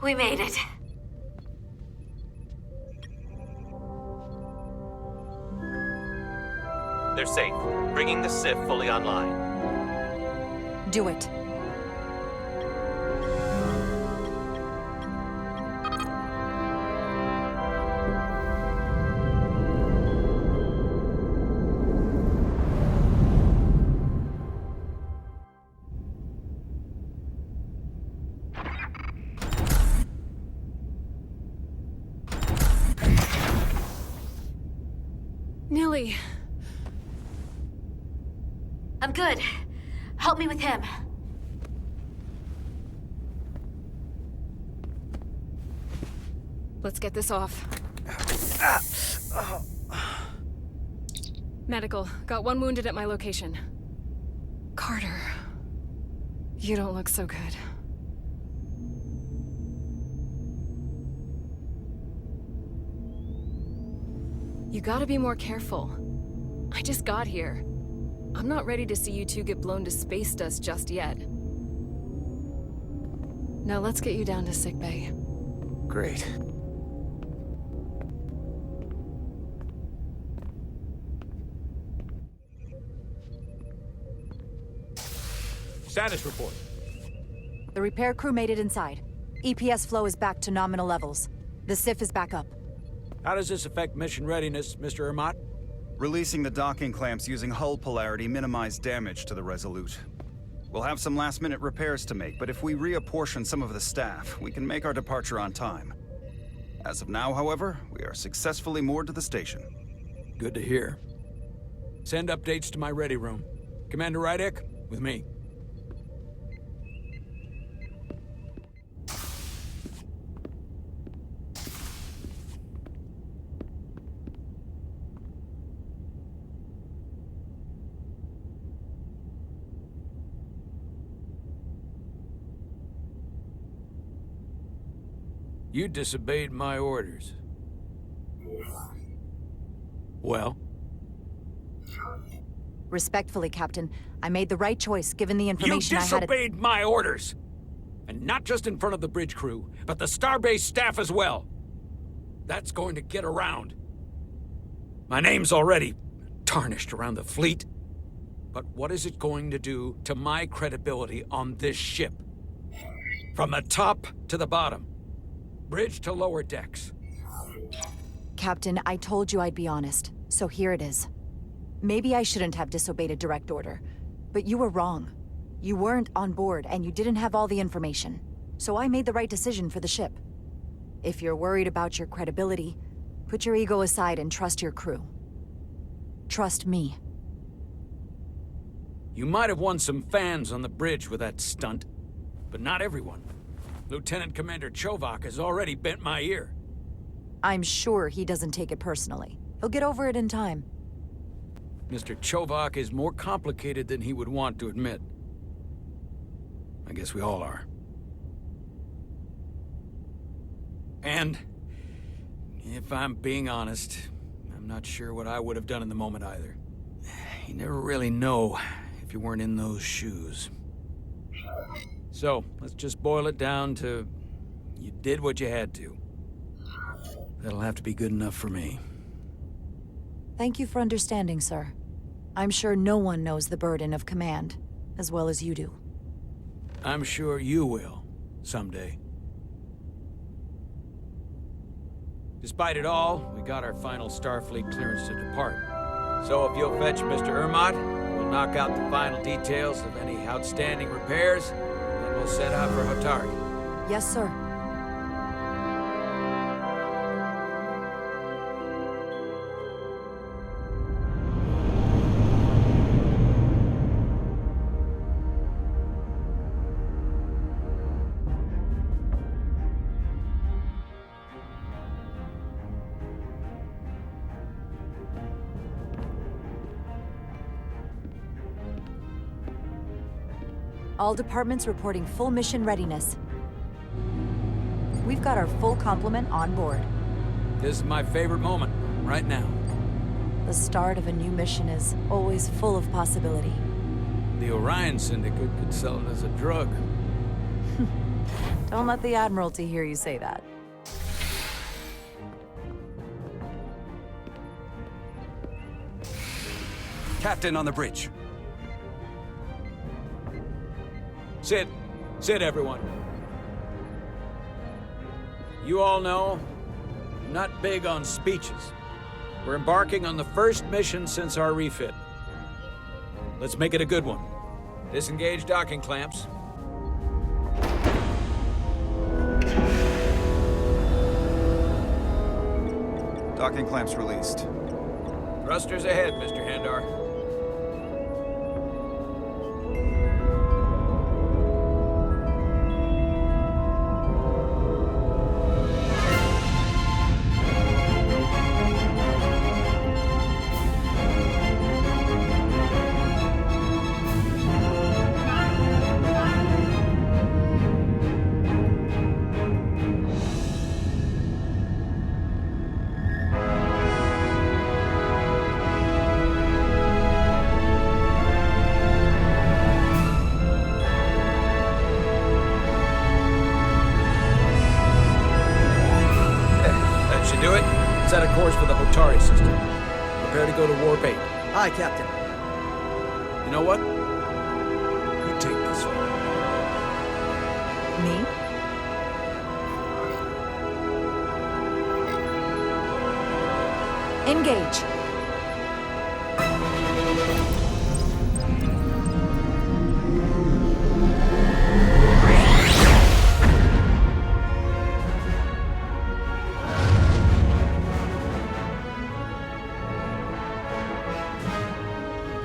We made it. They're safe. Bringing the SIF fully online. Do it. Nilly. I'm good. Help me with him. Let's get this off. Medical. Got one wounded at my location. Carter. You don't look so good. You gotta be more careful. I just got here. I'm not ready to see you two get blown to space dust just yet. Now let's get you down to sickbay. Great. Status report. The repair crew made it inside. EPS flow is back to nominal levels. The SIF is back up. How does this affect mission readiness, Mr. Ermot? Releasing the docking clamps using hull polarity minimized damage to the Resolute. We'll have some last-minute repairs to make, but if we reapportion some of the staff, we can make our departure on time. As of now, however, we are successfully moored to the station. Good to hear. Send updates to my ready room. Commander Rydek, with me. You disobeyed my orders. Well? Respectfully, Captain, I made the right choice given the You information I had. disobeyed my orders! And not just in front of the bridge crew, but the Starbase staff as well. That's going to get around. My name's already tarnished around the fleet. But what is it going to do to my credibility on this ship? From the top to the bottom. Bridge to lower decks. Captain, I told you I'd be honest, so here it is. Maybe I shouldn't have disobeyed a direct order, but you were wrong. You weren't on board, and you didn't have all the information. So I made the right decision for the ship. If you're worried about your credibility, put your ego aside and trust your crew. Trust me. You might have won some fans on the bridge with that stunt, but not everyone. Lieutenant Commander Chovak has already bent my ear. I'm sure he doesn't take it personally. He'll get over it in time. Mr. Chovak is more complicated than he would want to admit. I guess we all are. And, if I'm being honest, I'm not sure what I would have done in the moment either. You never really know if you weren't in those shoes. So, let's just boil it down to, you did what you had to. That'll have to be good enough for me. Thank you for understanding, sir. I'm sure no one knows the burden of command as well as you do. I'm sure you will, someday. Despite it all, we got our final Starfleet clearance to depart. So if you'll fetch Mr. Ermot, we'll knock out the final details of any outstanding repairs, and then we'll set out for Hotari. Yes, sir. All departments reporting full mission readiness. We've got our full complement on board. This is my favorite moment, right now. The start of a new mission is always full of possibility. The Orion Syndicate could sell it as a drug. Don't let the Admiralty hear you say that. Captain on the bridge. Sit. Sit, everyone. You all know, I'm not big on speeches. We're embarking on the first mission since our refit. Let's make it a good one. Disengage docking clamps. Docking clamps released. Thrusters ahead, Mr. Handar. Do it. Set a course for the Hotari system. Prepare to go to Warp 8. Aye, Captain. You know what? You take this one. Me? Engage.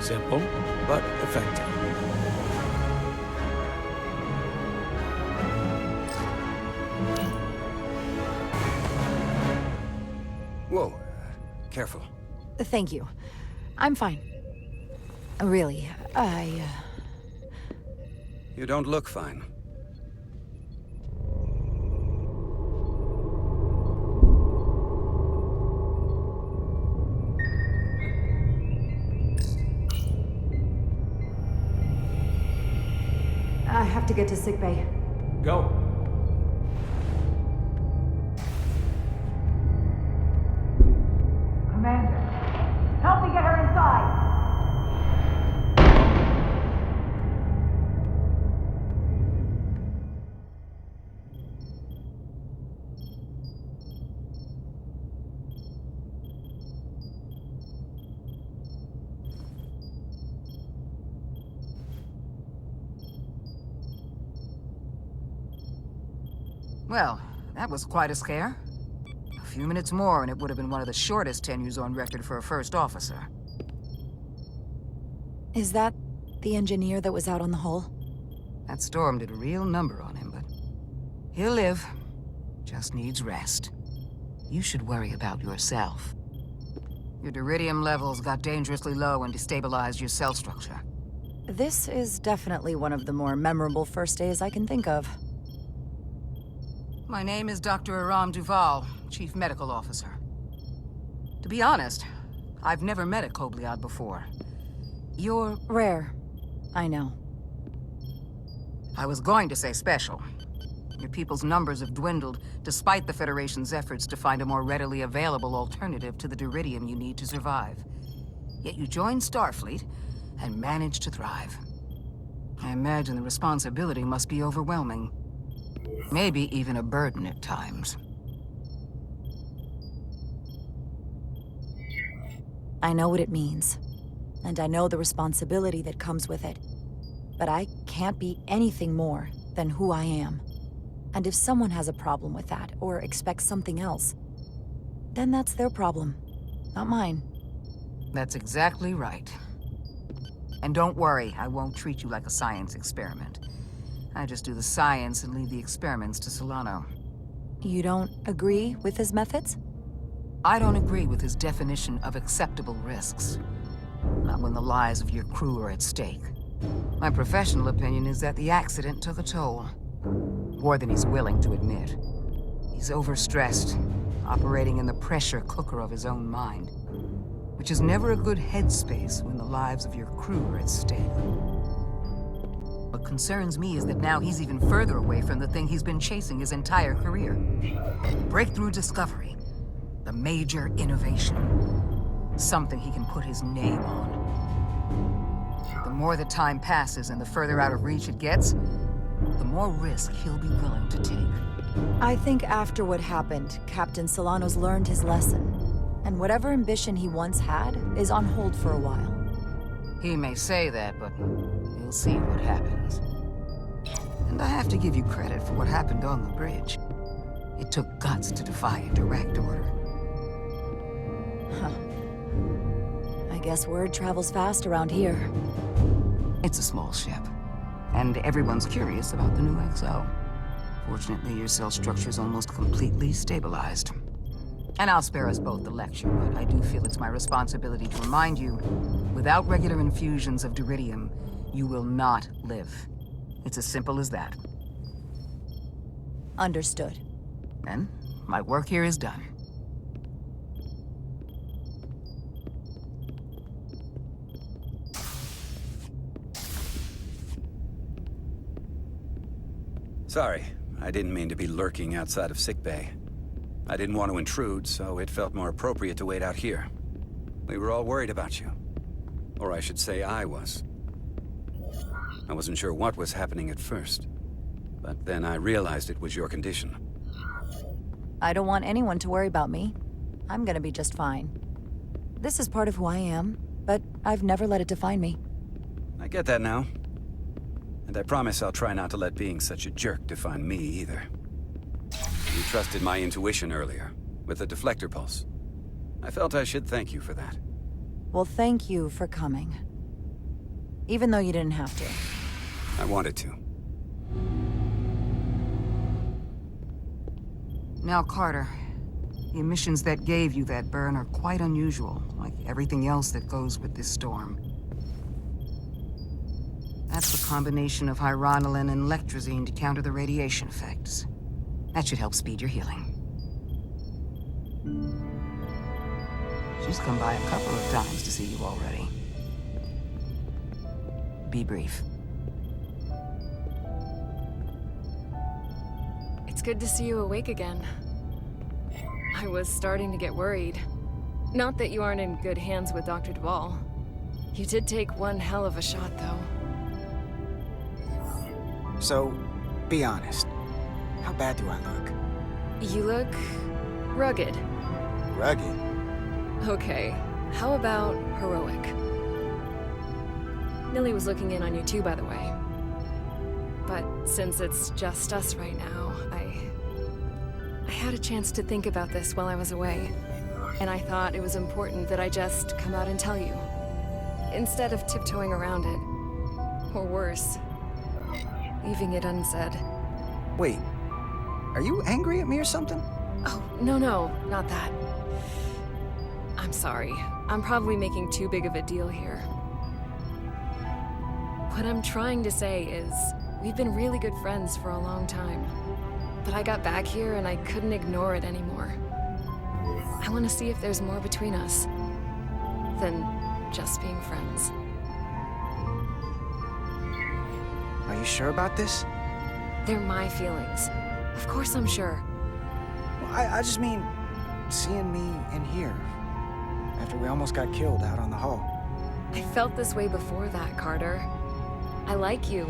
Simple, but effective. Whoa. Careful. Thank you. I'm fine. Really, You don't look fine. I have to get to sickbay. Go. Commander, help me get her inside! Well, that was quite a scare. A few minutes more and it would have been one of the shortest tenures on record for a first officer. Is that the engineer that was out on the hull? That storm did a real number on him, but he'll live. Just needs rest. You should worry about yourself. Your deridium levels got dangerously low and destabilized your cell structure. This is definitely one of the more memorable first days I can think of. My name is Dr. Aram Duval, Chief Medical Officer. To be honest, I've never met a Kobliad before. You're... Rare. I know. I was going to say special. Your people's numbers have dwindled, despite the Federation's efforts to find a more readily available alternative to the deridium you need to survive. Yet you joined Starfleet, and managed to thrive. I imagine the responsibility must be overwhelming. Maybe even a burden at times. I know what it means. And I know the responsibility that comes with it. But I can't be anything more than who I am. And if someone has a problem with that, or expects something else, then that's their problem, not mine. That's exactly right. And don't worry, I won't treat you like a science experiment. I just do the science and leave the experiments to Solano. You don't agree with his methods? I don't agree with his definition of acceptable risks. Not when the lives of your crew are at stake. My professional opinion is that the accident took a toll. More than he's willing to admit. He's overstressed, operating in the pressure cooker of his own mind. Which is never a good headspace when the lives of your crew are at stake. What concerns me is that now he's even further away from the thing he's been chasing his entire career. Breakthrough discovery. The major innovation. Something he can put his name on. The more the time passes and the further out of reach it gets, the more risk he'll be willing to take. I think after what happened, Captain Solano's learned his lesson. And whatever ambition he once had is on hold for a while. He may say that, but we'll see what happens. And I have to give you credit for what happened on the bridge. It took guts to defy a direct order. Huh. I guess word travels fast around here. It's a small ship, and everyone's curious about the new XO. Fortunately, your cell structure's almost completely stabilized. And I'll spare us both the lecture, but I do feel it's my responsibility to remind you, without regular infusions of Duridium, you will not live. It's as simple as that. Understood. And my work here is done. Sorry, I didn't mean to be lurking outside of sickbay. I didn't want to intrude, so it felt more appropriate to wait out here. We were all worried about you. Or I should say I was. I wasn't sure what was happening at first. But then I realized it was your condition. I don't want anyone to worry about me. I'm gonna be just fine. This is part of who I am, but I've never let it define me. I get that now. And I promise I'll try not to let being such a jerk define me either. You trusted my intuition earlier, with the deflector pulse. I felt I should thank you for that. Well, thank you for coming. Even though you didn't have to. I wanted to. Now, Carter, the emissions that gave you that burn are quite unusual, like everything else that goes with this storm. That's the combination of hyronolin and lectrazine to counter the radiation effects. That should help speed your healing. She's come by a couple of times to see you already. Be brief. It's good to see you awake again. I was starting to get worried. Not that you aren't in good hands with Dr. Duvall. You did take one hell of a shot, though. So, be honest. How bad do I look? You look rugged. Rugged? Okay, how about heroic? Nilly was looking in on you too, by the way. But since it's just us right now, I had a chance to think about this while I was away. And I thought it was important that I just come out and tell you. Instead of tiptoeing around it. Or worse, leaving it unsaid. Wait, are you angry at me or something? Oh, no, not that. I'm sorry. I'm probably making too big of a deal here. What I'm trying to say is, we've been really good friends for a long time. But I got back here and I couldn't ignore it anymore. I want to see if there's more between us than just being friends. Are you sure about this? They're my feelings. Of course I'm sure. Well, I just mean, seeing me in here, after we almost got killed out on the hull. I felt this way before that, Carter. I like you.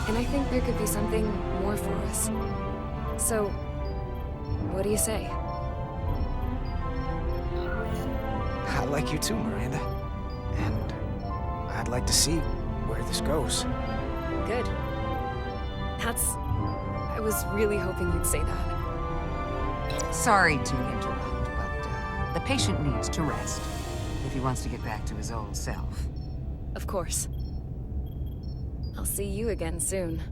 And I think there could be something more for us. So, what do you say? I like you too, Miranda. And I'd like to see where this goes. Good. I was really hoping you'd say that. Sorry to interrupt, but the patient needs to rest if he wants to get back to his old self. Of course. I'll see you again soon.